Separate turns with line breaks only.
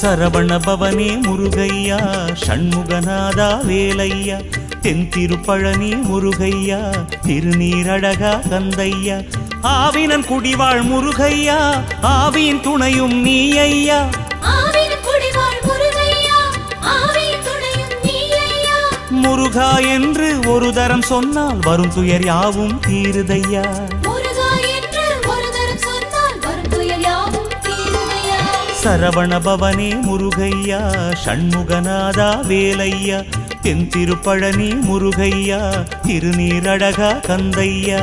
சரவண பவனே முருகையா ஷண்முகநாதா வேலையா தென்திருப்பழனி முருகையா திருநீரழகா கந்தையா ஆவினன் குடிவாழ் முருகையா ஆவியின் துணையும் நீ ஐயா முருகா என்று ஒரு தரம் சொன்னால் வரும் துயர் யாவும் தீருதையா சரவண பவனே முருகையா ஷண்முகநாதா வேலையா தென்திருப்பழனி முருகையா திருநீரழகா கந்தையா